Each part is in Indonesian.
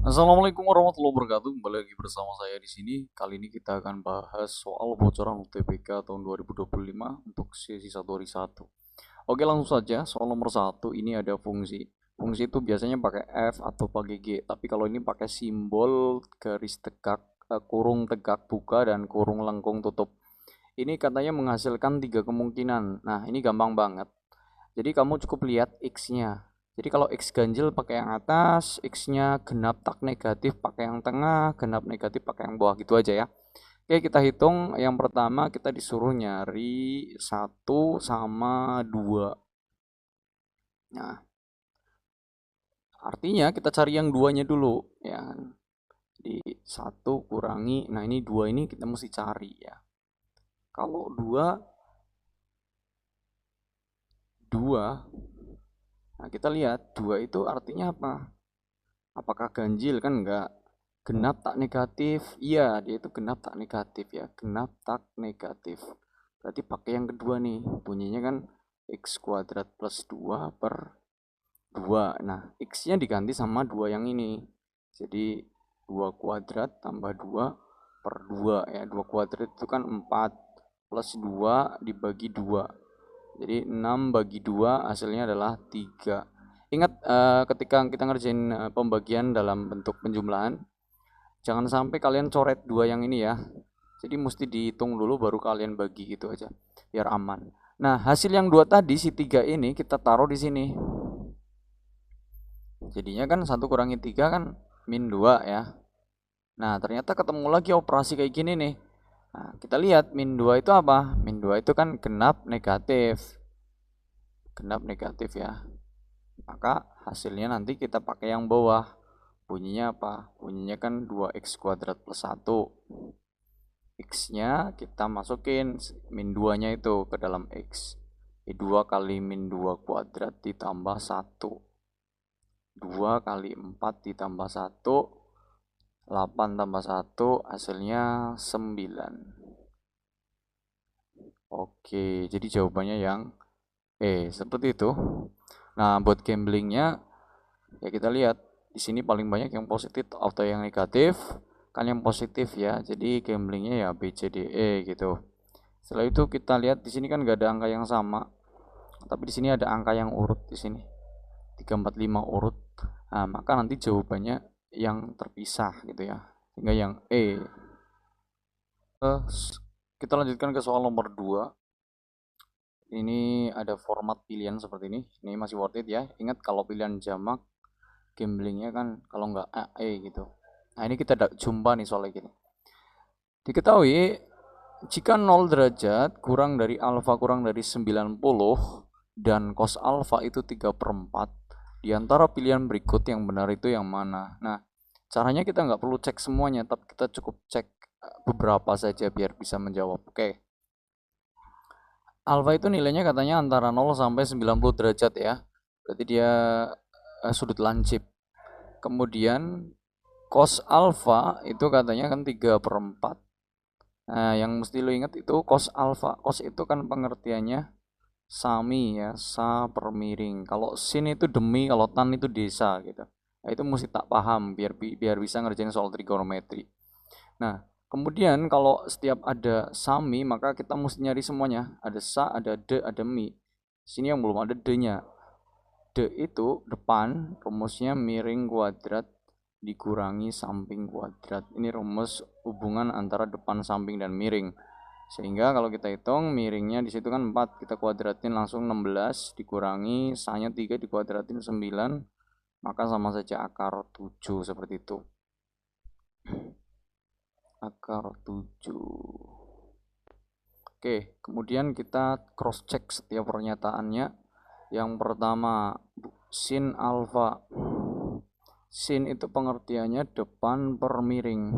Assalamualaikum warahmatullahi wabarakatuh. Kembali lagi bersama saya di sini. Kali ini kita akan bahas soal bocoran UTBK tahun 2025 untuk sesi 1 hari 1. Oke, langsung saja. Soal nomor 1 ini ada fungsi. Fungsi itu biasanya pakai F atau pakai G, tapi kalau ini pakai simbol garis tegak, kurung tegak buka dan kurung lengkung tutup. Ini katanya menghasilkan tiga kemungkinan. Nah, ini gampang banget. Jadi kamu cukup lihat X-nya. Jadi kalau X ganjil pakai yang atas, X-nya genap tak negatif pakai yang tengah, genap negatif pakai yang bawah, gitu aja ya. Oke, kita hitung. Yang pertama kita disuruh nyari 1 sama 2. Nah, artinya kita cari yang duanya dulu ya. Di 1 kurangi, nah ini 2 ini kita mesti cari ya. Kalau 2, 2, nah kita lihat 2 itu artinya apa? Apakah ganjil? Kan enggak. Genap tak negatif? Iya, dia itu genap tak negatif ya. Genap tak negatif. Berarti pakai yang kedua nih. Bunyinya kan x kuadrat plus 2 per 2. Nah, x-nya diganti sama 2 yang ini. Jadi 2 kuadrat tambah 2 per 2 ya. 2 kuadrat itu kan 4 plus 2 dibagi 2. Jadi 6 bagi 2 hasilnya adalah 3. Ingat ketika kita ngerjain pembagian dalam bentuk penjumlahan, jangan sampai kalian coret 2 yang ini ya. Jadi mesti dihitung dulu baru kalian bagi gitu aja biar aman. Nah, hasil yang 2 tadi si 3 ini kita taruh di sini. Jadinya kan 1 kurangi 3 kan min 2 ya. Nah, ternyata ketemu lagi operasi kayak gini nih. Nah, kita lihat min 2 itu apa? Min 2 itu kan genap negatif. Genap negatif ya. Maka hasilnya nanti kita pakai yang bawah. Bunyinya apa? Bunyinya kan 2x kuadrat plus 1. X-nya kita masukin min 2-nya itu ke dalam X. 2 kali min 2 kuadrat ditambah 1. 2 kali 4 ditambah 1. 8 tambah 1 hasilnya 9. Oke, jadi jawabannya yang seperti itu. Nah, buat gamblingnya ya kita lihat di sini paling banyak yang positif atau yang negatif. Kan yang positif ya. Jadi gamblingnya ya B C D E gitu. Setelah itu kita lihat di sini kan gak ada angka yang sama, tapi di sini ada angka yang urut di sini. 3 4 5 urut. Nah, maka nanti jawabannya yang terpisah gitu ya. Sehingga yang E. Kita lanjutkan ke soal nomor 2. Ini ada format pilihan seperti ini. Ini masih worth it ya. Ingat kalau pilihan jamak gamblingnya kan kalau nggak A, E gitu. Nah, ini kita jumpa nih soalnya gini. Diketahui jika 0 derajat kurang dari alfa kurang dari 90 dan cos alfa itu 3/4, di antara pilihan berikut yang benar itu yang mana? Nah, caranya kita nggak perlu cek semuanya, tapi kita cukup cek beberapa saja biar bisa menjawab. Oke. Alfa itu nilainya katanya antara 0 sampai 90 derajat ya. Berarti dia sudut lancip. Kemudian cos alfa itu katanya kan 3/4. Nah, yang mesti lo ingat itu cos alfa. Cos itu kan pengertiannya sami ya, sa per miring. Kalau sin itu demi, kalau tan itu desa gitu. Nah, itu mesti tak paham biar bisa ngerjain soal trigonometri. Nah, kemudian kalau setiap ada sami maka kita mesti nyari semuanya. Ada sa, ada de, ada mi. Sini yang belum ada de-nya. De itu depan, rumusnya miring kuadrat dikurangi samping kuadrat. Ini rumus hubungan antara depan, samping, dan miring. Sehingga kalau kita hitung miringnya di situ kan 4, kita kuadratin langsung 16 dikurangi sanya 3 dikuadratin 9, maka sama saja akar 7 seperti itu. Akar 7. Oke, kemudian kita cross check setiap pernyataannya. Yang pertama, sin alfa. Sin itu pengertiannya depan per miring.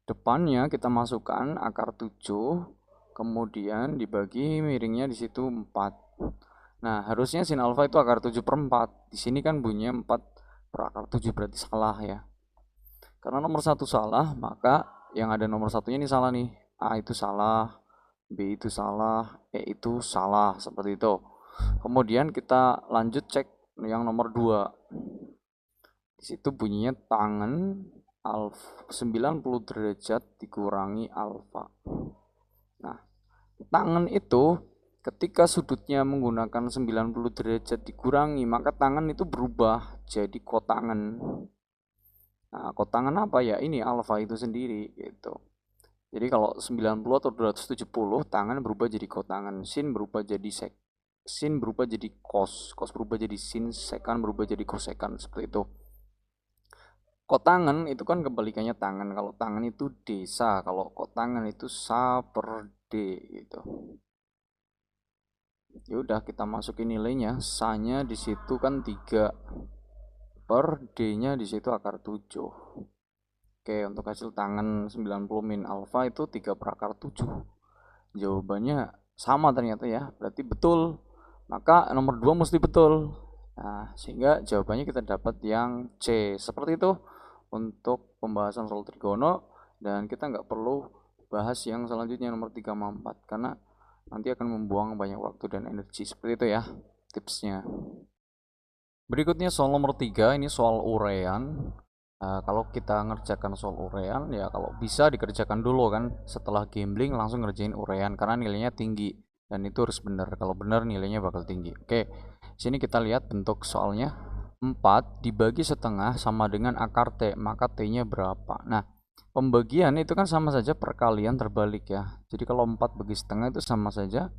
Depannya kita masukkan akar 7, kemudian dibagi miringnya di situ 4. Nah, harusnya sin alfa itu akar 7/4. Di sini kan bunyinya 4 per akar 7, berarti salah ya. Karena nomor 1 salah, maka yang ada nomor satunya ini salah nih. A itu salah, B itu salah, E itu salah, seperti itu. Kemudian kita lanjut cek yang nomor 2. Di Di situ bunyinya tangen alfa 90 derajat dikurangi alfa. Nah, tangen itu ketika sudutnya menggunakan 90 derajat dikurangi, maka tangen itu berubah jadi kotangen. Nah, kotangen apa ya? Ini alfa itu sendiri gitu. Jadi kalau 90 atau 270, tangan berubah jadi kotangan, sin berubah jadi sek, sin berubah jadi cos, cos berubah jadi sin, sekan berubah jadi kosekan, seperti itu. Kotangan itu kan kebalikannya tangan. Kalau tangan itu desa, kalau kotangan itu sa per d gitu. Ya udah kita masukin nilainya, sa-nya di situ kan 3 per d-nya di situ akar 7. Oke, untuk hasil tangan 90 min alfa itu 3 per akar 7. Jawabannya sama ternyata ya, berarti betul. Maka nomor 2 mesti betul. Nah, sehingga jawabannya kita dapat yang C. Seperti itu untuk pembahasan soal trigono, dan kita nggak perlu bahas yang selanjutnya nomor 3 sama 4 karena nanti akan membuang banyak waktu dan energi. Seperti itu ya tipsnya. Berikutnya soal nomor 3, ini soal urean. Kalau kita ngerjakan soal urean ya kalau bisa dikerjakan dulu kan, setelah gambling langsung ngerjain urean karena nilainya tinggi dan itu harus benar. Kalau benar nilainya bakal tinggi. Oke, sini kita lihat bentuk soalnya. 4 dibagi setengah sama dengan akar T, maka T-nya berapa? Nah, pembagian itu kan sama saja perkalian terbalik ya. Jadi kalau 4 bagi setengah itu sama saja,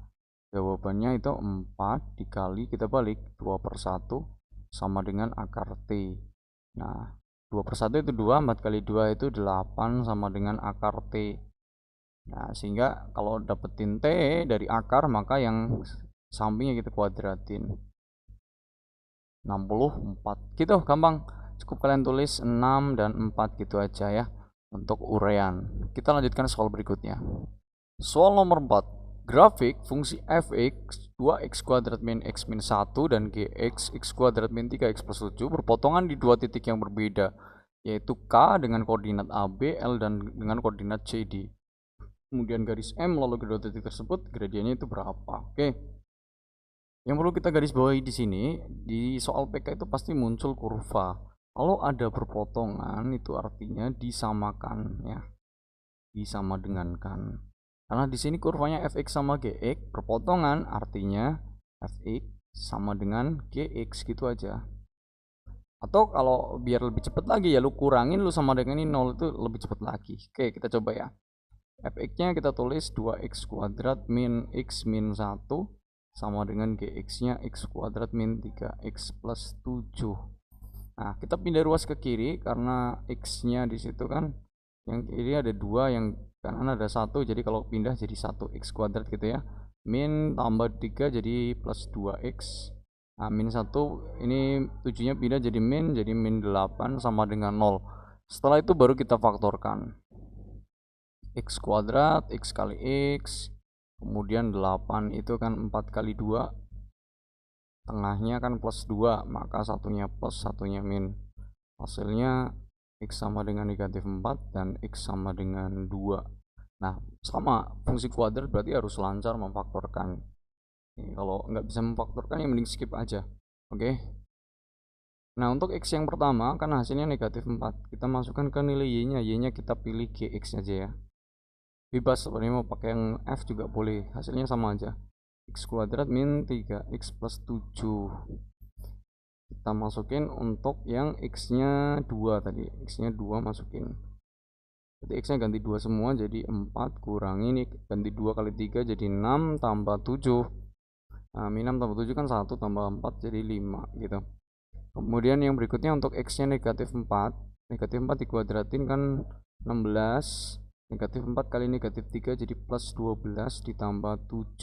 jawabannya itu 4 dikali kita balik 2 per 1 sama dengan akar T. Nah, 2 per 1 itu 2, 4 kali 2 itu 8 sama dengan akar T. Nah, sehingga kalau dapetin T dari akar, maka yang sampingnya kita kuadratin. 64. Gitu, gampang. Cukup kalian tulis 6 dan 4 gitu aja ya untuk urean. Kita lanjutkan soal berikutnya. Soal nomor 4. Grafik fungsi fx 2x kuadrat min x min 1 dan gx x kuadrat min 3x plus 7 berpotongan di dua titik yang berbeda, yaitu K dengan koordinat AB, L dan dengan koordinat CD. Kemudian garis M lalu kedua titik tersebut gradiennya itu berapa? Oke. Yang perlu kita garis bawahi di sini, di soal PK itu pasti muncul kurva. Kalau ada perpotongan itu artinya disamakan ya. Disama dengankan. Karena di sini kurvanya fx sama gx perpotongan, artinya fx sama dengan gx gitu aja. Atau kalau biar lebih cepat lagi ya lu kurangin lu sama dengan ini 0 itu lebih cepat lagi. Oke, kita coba ya. Fx-nya kita tulis 2x kuadrat min x min 1 sama dengan gx-nya x kuadrat min 3x plus 7. Nah, kita pindah ruas ke kiri karena x-nya di situ kan yang kiri ada 2, yang kanan ada 1, jadi kalau pindah jadi 1x kuadrat gitu ya. Min tambah 3 jadi plus 2x. Nah, min 1 ini 7-nya pindah jadi min 8 sama dengan 0. Setelah itu baru kita faktorkan. X kuadrat, x kali x, kemudian 8 itu kan 4 kali 2, tengahnya kan plus 2, maka satunya plus, satunya min. Hasilnya x sama dengan negatif 4 dan x sama dengan 2. Nah, sama fungsi kuadrat berarti harus lancar memfaktorkan. Kalau nggak bisa memfaktorkan ya mending skip aja. Oke. Nah, untuk x yang pertama kan hasilnya negatif 4. Kita masukkan ke nilai y-nya. Y-nya kita pilih gx aja ya. Bebas, sebenarnya mau pakai yang f juga boleh. Hasilnya sama aja. X kuadrat min 3x plus 7. Kita masukin untuk yang x nya 2 tadi, x nya 2 masukin, jadi x nya ganti 2 semua jadi 4 kurangi ini ganti 2 kali 3 jadi 6 tambah 7. Nah, min 6 tambah 7 kan 1 tambah 4 jadi 5 gitu. Kemudian yang berikutnya untuk x nya negatif 4, negatif 4 dikuadratin kan 16, negatif 4 kali negatif 3 jadi plus 12 ditambah 7,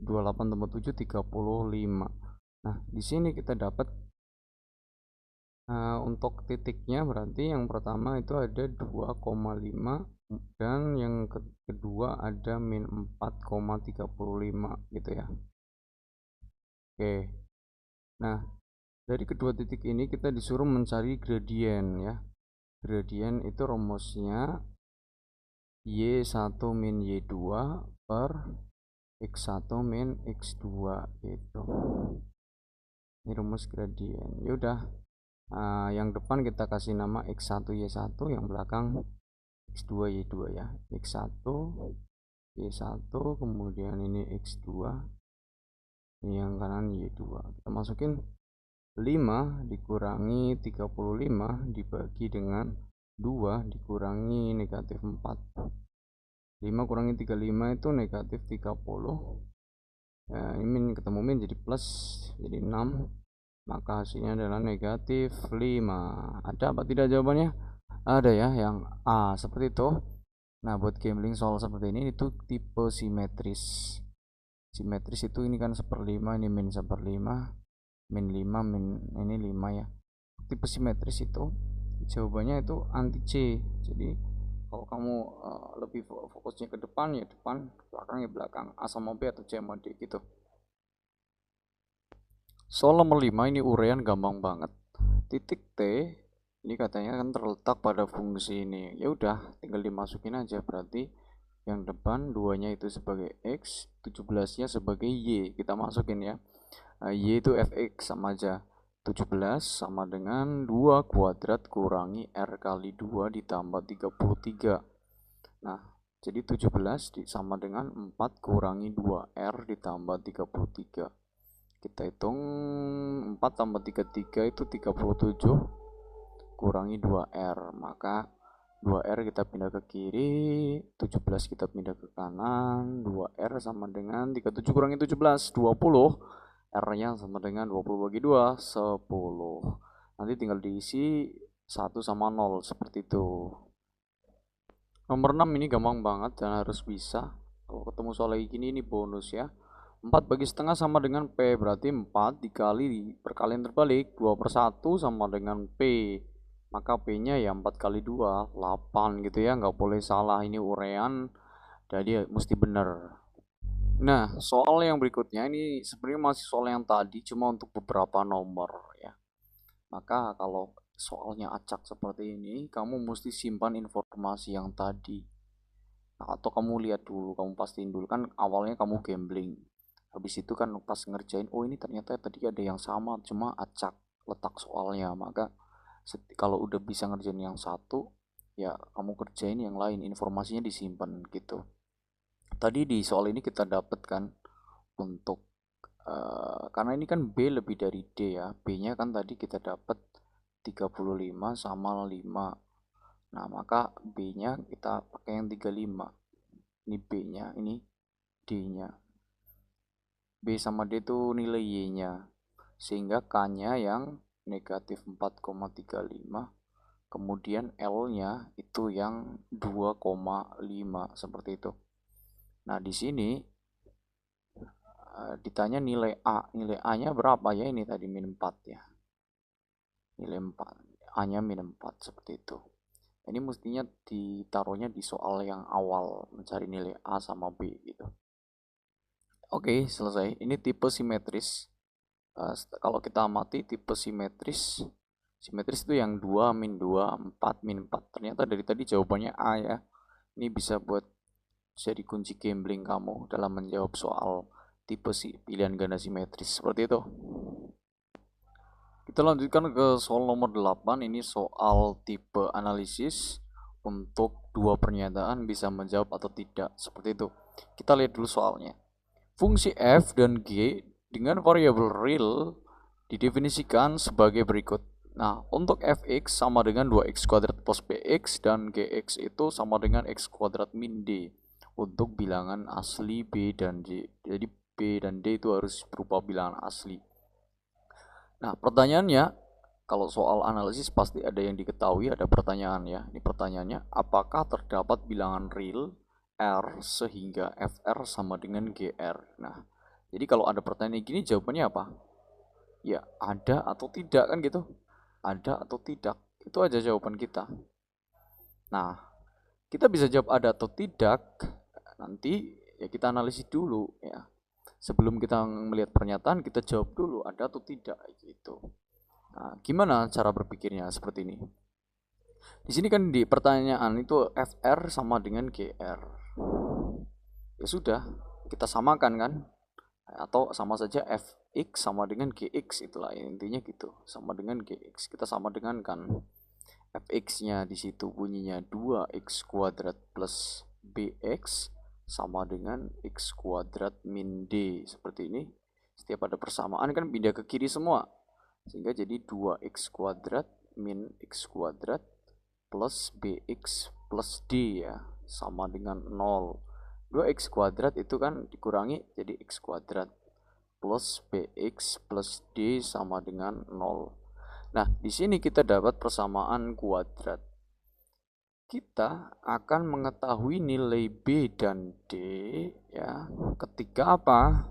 28 tambah 7 35. Nah, di sini kita dapat untuk titiknya berarti yang pertama itu ada 2,5 dan yang kedua ada min 4,35 gitu ya. Oke. Nah, dari kedua titik ini kita disuruh mencari gradien ya. Gradien itu rumusnya y1 min y2 per x1 min x2 gitu. Ini rumus gradien. Ya udah, Yang depan kita kasih nama X1 Y1, yang belakang X2 Y2 ya. X1 Y1, kemudian ini X2, ini yang kanan Y2. Kita masukin 5 dikurangi 35 dibagi dengan 2 dikurangi negatif 4. 5 kurangi 35 itu negatif 30. Ya, ini min ketemu min jadi plus, jadi 6. Maka hasilnya adalah negatif 5. Ada apa tidak jawabannya? Ada ya, yang A seperti itu. Nah, buat gambling soal seperti ini itu tipe simetris. Simetris itu ini kan 1/5, ini min 1/5, min 5, min ini 5 ya. Tipe simetris itu jawabannya itu anti C. Jadi kalau kamu lebih fokusnya ke depan ya depan, belakang ya belakang, A sama B atau C sama D gitu. Soal nomor 5 ini uraian gampang banget. Titik T ini katanya kan terletak pada fungsi ini. Ya udah, tinggal dimasukin aja. Berarti yang depan 2-nya itu sebagai X, 17-nya sebagai Y. Kita masukin ya. Y itu Fx sama aja. 17 sama dengan 2 kuadrat kurangi R kali 2 ditambah 33. Nah, jadi 17 sama dengan 4 kurangi 2R ditambah 33. Kita hitung 4 tambah 33 itu 37 kurangi 2R. Maka 2R kita pindah ke kiri, 17 kita pindah ke kanan, 2R sama dengan 37 kurangi 17, 20. R-nya sama dengan 20 bagi 2, 10. Nanti tinggal diisi 1 sama 0 seperti itu. Nomor 6 ini gampang banget dan harus bisa. Kalau ketemu soal lagi gini ini bonus ya. 4 bagi setengah sama dengan P, berarti 4 dikali perkalian terbalik 2/1 sama dengan P. Maka P-nya ya 4 kali 2, 8 gitu ya, nggak boleh salah, ini uraian jadi mesti benar. Nah, soal yang berikutnya ini sebenarnya masih soal yang tadi, cuma untuk beberapa nomor ya. Maka kalau soalnya acak seperti ini, kamu mesti simpan informasi yang tadi. Nah, atau kamu lihat dulu, kamu pastiin dulu, kan awalnya kamu gambling. Habis itu kan pas ngerjain, oh ini ternyata tadi ada yang sama, cuma acak letak soalnya. Maka kalau udah bisa ngerjain yang satu, ya kamu kerjain yang lain, informasinya disimpan gitu. Tadi di soal ini kita dapatkan untuk karena ini kan B lebih dari D ya. B-nya kan tadi kita dapat 35 sama 5. Nah, maka B-nya kita pakai yang 35. Ini B-nya, ini D-nya. B sama D itu nilai Y-nya. Sehingga K-nya yang negatif 4,35. Kemudian L-nya itu yang 2,5 seperti itu. Nah, di sini ditanya nilai A. Nilai A-nya berapa ya? Ini tadi min 4 ya. Nilai 4. A-nya min 4 seperti itu. Ini mestinya ditaruhnya di soal yang awal, mencari nilai A sama B gitu. Oke, selesai. Ini tipe simetris. Kalau kita amati tipe simetris, simetris itu yang 2, min 2, 4, min 4. Ternyata dari tadi jawabannya A ya. Ini bisa buat jadi kunci gambling kamu dalam menjawab soal tipe pilihan ganda simetris seperti itu. Kita lanjutkan ke soal nomor 8. Ini soal tipe analisis untuk dua pernyataan bisa menjawab atau tidak seperti itu. Kita lihat dulu soalnya. Fungsi f dan g dengan variabel real didefinisikan sebagai berikut. Nah, untuk fx sama dengan 2x kuadrat plus bx dan gx itu sama dengan x kuadrat min d untuk bilangan asli b dan d. Jadi b dan d itu harus berupa bilangan asli. Nah, pertanyaannya, kalau soal analisis pasti ada yang diketahui, ada pertanyaan ya. Ini pertanyaannya, apakah terdapat bilangan real R sehingga FR sama dengan GR? Nah, jadi kalau ada pertanyaan gini jawabannya apa? Ya, ada atau tidak kan gitu. Ada atau tidak, itu aja jawaban kita. Nah, kita bisa jawab ada atau tidak, nanti ya kita analisis dulu ya. Sebelum kita melihat pernyataan, kita jawab dulu ada atau tidak gitu. Nah, gimana cara berpikirnya seperti ini? Di sini kan di pertanyaan itu FR sama dengan GR. Ya sudah, kita samakan kan. atau sama saja fx sama dengan gx, itulah intinya gitu, sama dengan gx. Kita sama dengan kan fx-nya di situ bunyinya 2x kuadrat plus bx sama dengan x kuadrat min d, seperti ini. Setiap ada persamaan kan pindah ke kiri semua, sehingga jadi 2x kuadrat min x kuadrat plus bx plus d ya, sama dengan 0. 2x kuadrat itu kan dikurangi jadi x kuadrat plus bx plus d sama dengan 0. Nah, di sini kita dapat persamaan kuadrat. Kita akan mengetahui nilai b dan d ya ketika apa?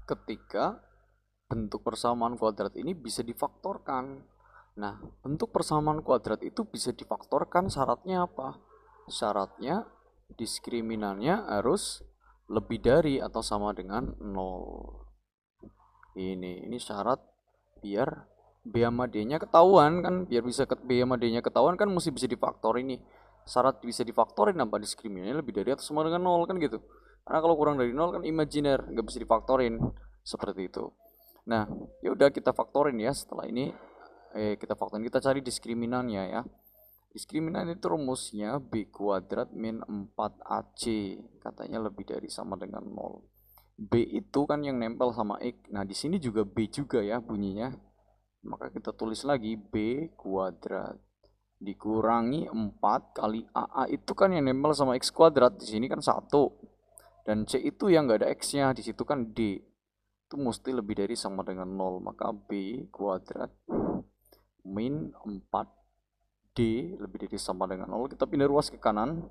Ketika bentuk persamaan kuadrat ini bisa difaktorkan. Nah, bentuk persamaan kuadrat itu bisa difaktorkan, syaratnya apa? Syaratnya diskriminannya harus lebih dari atau sama dengan 0. Ini syarat biar B sama D-nya ketahuan kan, biar bisa B sama D-nya ketahuan kan mesti bisa difaktor ini. Syarat bisa difaktorin apa diskriminannya lebih dari atau sama dengan 0 kan gitu. Karena kalau kurang dari 0 kan imajiner, nggak bisa difaktorin. Seperti itu. Nah, ya udah kita faktorin ya setelah ini. Kita faktorin, kita cari diskriminannya ya. Diskriminan itu rumusnya B kuadrat min 4AC. Katanya lebih dari sama dengan 0. B itu kan yang nempel sama X. Nah, di sini juga B juga ya bunyinya. Maka kita tulis lagi B kuadrat dikurangi 4 kali AA itu kan yang nempel sama X kuadrat. Di sini kan 1. Dan C itu yang nggak ada X-nya. Di situ kan D. Itu mesti lebih dari sama dengan 0. Maka B kuadrat min 4D lebih dari sama dengan 0. Kita pindah ruas ke kanan.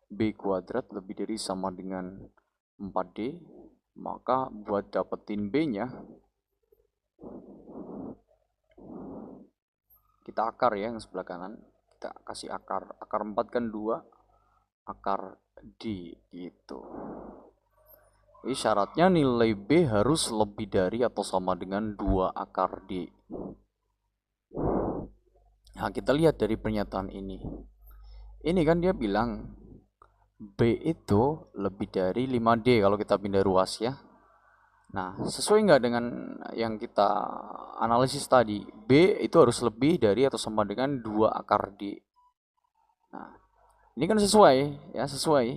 B kuadrat lebih dari sama dengan 4D. Maka buat dapetin B-nya, kita akar ya yang sebelah kanan. Kita kasih akar. Akar 4 kan 2. Akar D gitu. Jadi syaratnya nilai B harus lebih dari atau sama dengan 2 akar D. Nah, kita lihat dari pernyataan ini. Ini kan dia bilang B itu lebih dari 5D kalau kita pindah ruas ya. Nah, sesuai nggak dengan yang kita analisis tadi? B itu harus lebih dari atau sama dengan 2 akar D. Nah, ini kan sesuai ya, sesuai.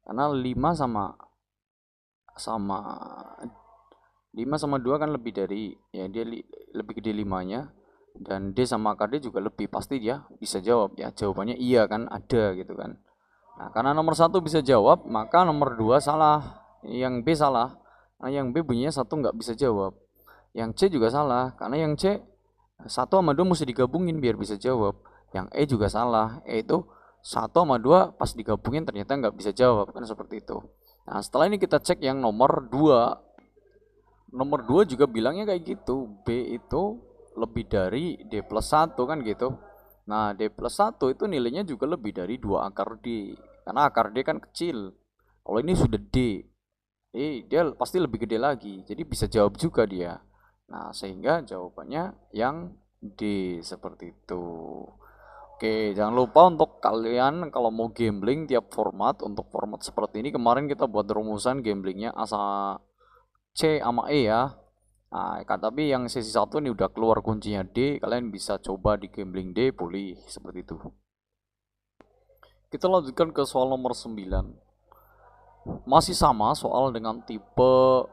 Karena 5 sama 2 kan lebih dari, ya dia lebih gede 5-nya. Dan D sama akar D juga lebih, pasti dia bisa jawab ya. Jawabannya iya kan, ada gitu kan. Nah, karena nomor 1 bisa jawab, maka nomor 2 salah. Yang B salah. Nah, yang B bunyinya 1 nggak bisa jawab. Yang C juga salah, karena yang C 1 sama 2 mesti digabungin biar bisa jawab. Yang E juga salah, E itu 1 sama 2 pas digabungin ternyata nggak bisa jawab, kan seperti itu. Nah, setelah ini kita cek yang nomor 2. Nomor 2 juga bilangnya kayak gitu, B itu lebih dari D plus 1 kan gitu. Nah, D plus 1 itu nilainya juga lebih dari 2 akar D. Karena akar D kan kecil. Kalau ini sudah D, dia pasti lebih gede lagi. Jadi bisa jawab juga dia. Nah, sehingga jawabannya yang D, seperti itu. Oke, jangan lupa untuk kalian kalau mau gambling tiap format, untuk format seperti ini kemarin kita buat rumusan gamblingnya asa C sama E ya. Nah, tapi yang sesi 1 ini udah keluar kuncinya D, kalian bisa coba di gambling D, boleh seperti itu. Kita lanjutkan ke soal nomor 9. Masih sama soal dengan tipe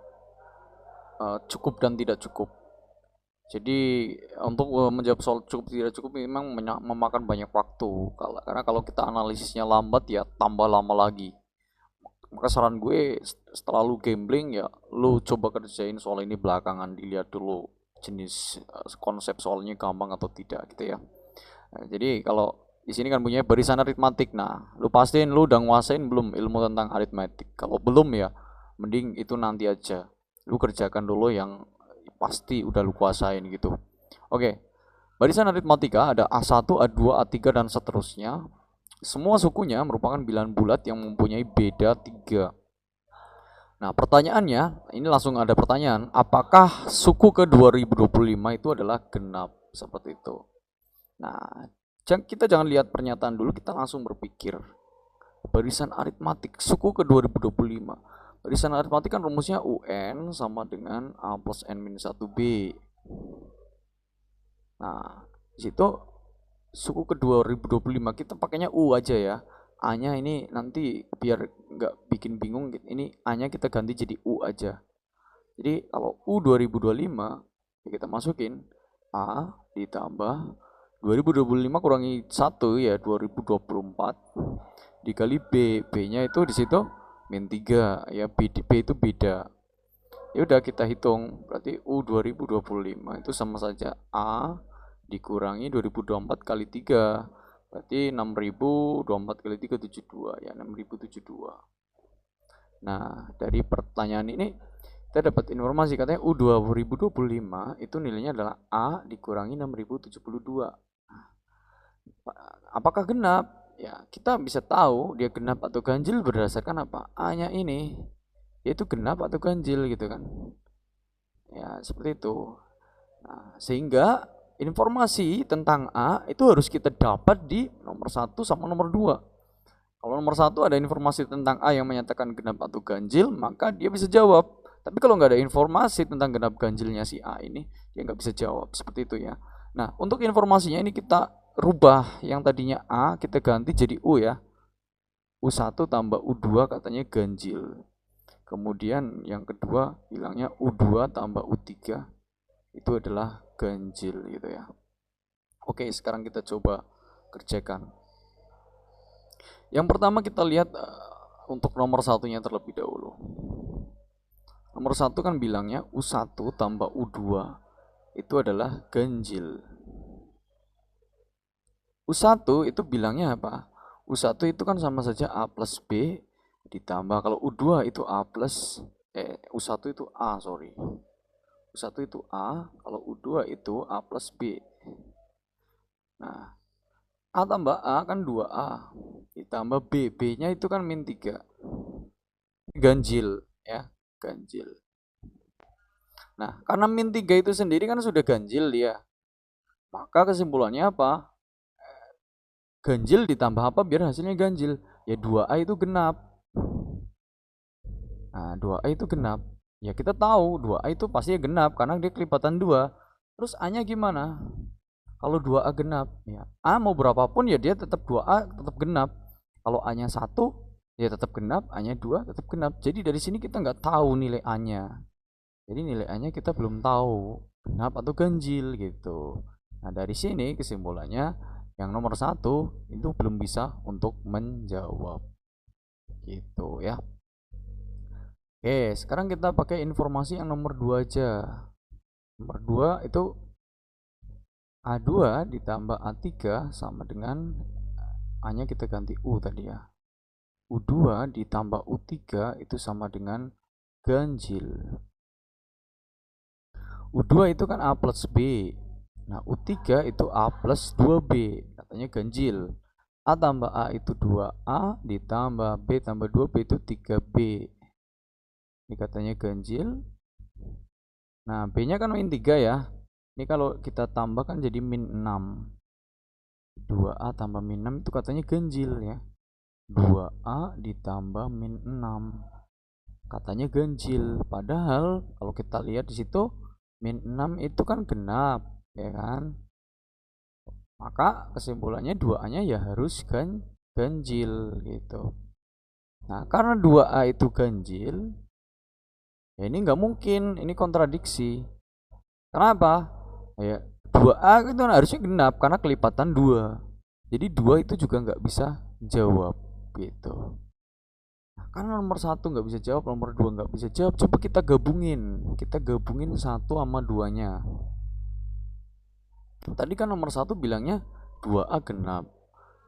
cukup dan tidak cukup. Jadi untuk menjawab soal cukup tidak cukup memang memakan banyak waktu. Karena kalau kita analisisnya lambat ya tambah lama lagi. Maka saran gue setelah lu gambling ya lu coba kerjain soal ini belakangan, dilihat dulu jenis konsep soalnya gampang atau tidak gitu ya. Nah, jadi kalau di sini kan punya barisan aritmatik. Nah, lu pastiin lu udah nguasain belum ilmu tentang aritmatik. Kalau belum ya mending itu nanti aja. Lu kerjakan dulu yang pasti udah lu kuasain gitu. Oke. Barisan aritmatika ada A1, A2, A3 dan seterusnya. Semua sukunya merupakan bilangan bulat yang mempunyai beda 3. Nah, pertanyaannya, ini langsung ada pertanyaan, apakah suku ke 2025 itu adalah genap? Seperti itu. Nah, kita jangan lihat pernyataan dulu, kita langsung berpikir. Barisan aritmatik, suku ke 2025. Barisan aritmatik kan rumusnya UN sama dengan A plus N minus 1B. Nah, di situ suku ke 2025 kita pakainya U aja ya. A-nya ini nanti biar nggak bikin bingung, ini A-nya kita ganti jadi U aja. Jadi kalau U 2025 ya kita masukin A ditambah 2025 kurangi 1 ya 2024 dikali B. B-nya itu di situ min 3 ya, B itu beda. Ya udah kita hitung, berarti U 2025 itu sama saja A dikurangi 2024 kali 3, berarti 6024 kali 3 72 ya, 6072. Nah, dari pertanyaan ini kita dapat informasi katanya U 2025 itu nilainya adalah A dikurangi 6072. Apakah genap? Ya, kita bisa tahu dia genap atau ganjil berdasarkan apa? A-nya ini yaitu genap atau ganjil gitu kan. Ya, seperti itu. Nah, sehingga informasi tentang A itu harus kita dapat di nomor 1 sama nomor 2. Kalau nomor 1 ada informasi tentang A yang menyatakan genap atau ganjil, maka dia bisa jawab. Tapi kalau nggak ada informasi tentang genap ganjilnya si A ini, dia nggak bisa jawab. Seperti itu ya. Nah, untuk informasinya ini kita rubah, yang tadinya A kita ganti jadi U ya. U1 tambah U2 katanya ganjil. Kemudian yang kedua bilangnya U2 tambah U3 itu adalah ganjil gitu ya. Oke, sekarang kita coba kerjakan. Yang pertama kita lihat untuk nomor satunya terlebih dahulu. Nomor 1 kan bilangnya U1 tambah U2 itu adalah ganjil. U1 itu bilangnya apa? U1 itu kan sama saja A plus B ditambah, kalau U2 itu A plus U1 itu A, sorry. U1 itu A, kalau U2 itu A plus B. Nah, A tambah A kan 2A ditambah B, B-nya itu kan min 3. Ganjil ya, ganjil. Nah, karena min 3 itu sendiri kan sudah ganjil dia. Maka kesimpulannya apa? Ganjil ditambah apa biar hasilnya ganjil? Ya 2A itu genap. Nah, 2A itu genap. Ya kita tahu 2A itu pasti genap karena dia kelipatan 2. Terus A-nya gimana? Kalau 2A genap, ya A mau berapapun ya dia tetap 2A tetap genap. Kalau A-nya 1, ya tetap genap, A-nya 2 tetap genap. Jadi dari sini kita nggak tahu nilai A-nya. Jadi nilai A-nya kita belum tahu genap atau ganjil gitu. Nah, dari sini kesimpulannya yang nomor 1 itu belum bisa untuk menjawab. Gitu ya. Oke, sekarang kita pakai informasi yang nomor 2 aja. Nomor 2 itu A2 ditambah A3 sama dengan A-nya kita ganti U tadi ya. U2 ditambah U3 itu sama dengan ganjil. U2 itu kan A plus B. Nah, U3 itu A plus 2B. Katanya ganjil. A tambah A itu 2A ditambah B tambah 2B itu 3B. Ini katanya ganjil. Nah, B-nya kan min 3 ya. Ini kalau kita tambahkan jadi min 6. 2A tambah min 6 itu katanya ganjil ya. 2A ditambah min 6. Katanya ganjil. Padahal kalau kita lihat di situ min 6 itu kan genap, ya kan? Maka kesimpulannya 2A-nya ya harus ganjil gitu. Nah, karena 2A itu ganjil, ya ini nggak mungkin, ini kontradiksi. Kenapa? Ya 2A itu harusnya genap karena kelipatan 2. Jadi 2 itu juga nggak bisa jawab gitu. Nah, karena nomor 1 nggak bisa jawab, nomor 2 nggak bisa jawab, coba kita gabungin 1 sama 2-nya. Tadi kan nomor 1 bilangnya 2A genap,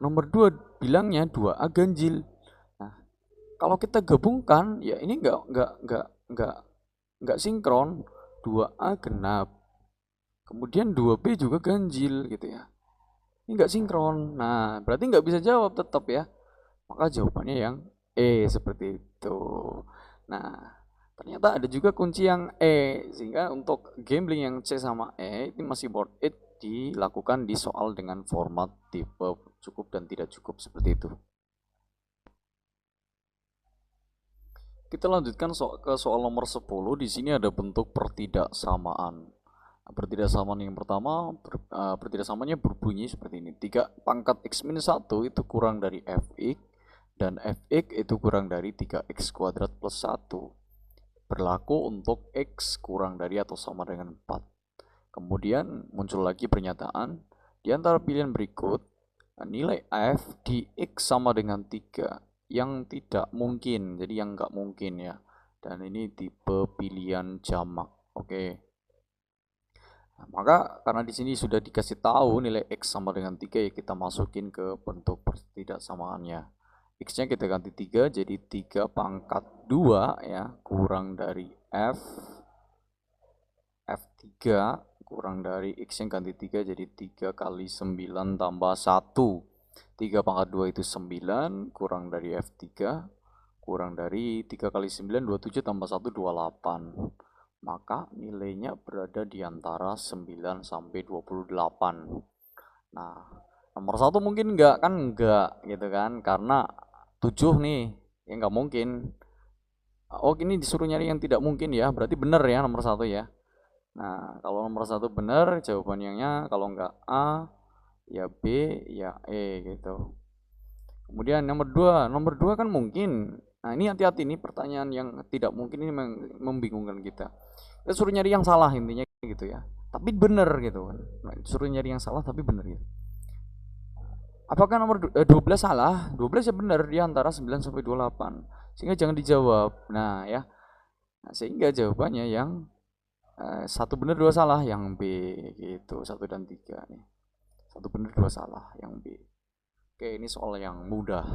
nomor 2 bilangnya 2A ganjil. Nah, kalau kita gabungkan ya ini nggak sinkron. 2A genap, kemudian 2B juga ganjil gitu ya. Ini nggak sinkron. Nah, berarti nggak bisa jawab tetap ya. Maka jawabannya yang seperti itu. Nah, ternyata ada juga kunci yang sehingga untuk gambling yang C sama E itu masih worth it dilakukan di soal dengan format tipe cukup dan tidak cukup seperti itu. Kita lanjutkan ke soal nomor 10. Di sini ada bentuk pertidaksamaan. Nah, pertidaksamaan yang pertama, pertidaksamaannya berbunyi seperti ini. 3 pangkat x min 1 itu kurang dari fx, dan fx itu kurang dari 3x kuadrat plus 1. Berlaku untuk x kurang dari atau sama dengan 4. Kemudian muncul lagi pernyataan, di antara pilihan berikut, nilai f di x sama dengan 3 yang tidak mungkin, jadi yang nggak mungkin ya. Dan ini tipe pilihan jamak. Oke. Nah, maka karena di sini sudah dikasih tahu nilai x sama dengan 3, ya kita masukin ke bentuk pertidaksamaannya. X-nya kita ganti 3 jadi 3 pangkat 2 ya, kurang dari F3 kurang dari X yang ganti 3 jadi 3 kali 9 tambah 1. 3 pangkat 2 itu 9, kurang dari F3, kurang dari 3 kali 9, 27 tambah 1, 28. Maka nilainya berada di antara 9 sampai 28. Nah, nomor 1 mungkin enggak, kan enggak gitu kan, karena 7 nih, ya enggak mungkin. Oh, ini disuruh nyari yang tidak mungkin ya, berarti benar ya nomor 1 ya. Nah, kalau nomor 1 benar, jawabannya kalau enggak A, ya B, ya E gitu. Kemudian nomor 2 kan mungkin. Nah, ini hati-hati nih, pertanyaan yang tidak mungkin ini membingungkan kita. Kita suruh nyari yang salah intinya gitu ya. Tapi benar gitu kan. Nah, suruh nyari yang salah tapi benar gitu. Apakah nomor 12 salah? 12 ya benar, dia antara 9 sampai 28. Sehingga jangan dijawab. Nah, ya. Nah, sehingga jawabannya yang satu benar dua salah, yang B gitu. 1 dan 3 nih. Satu benar dua salah, yang B. Oke, ini soal yang mudah.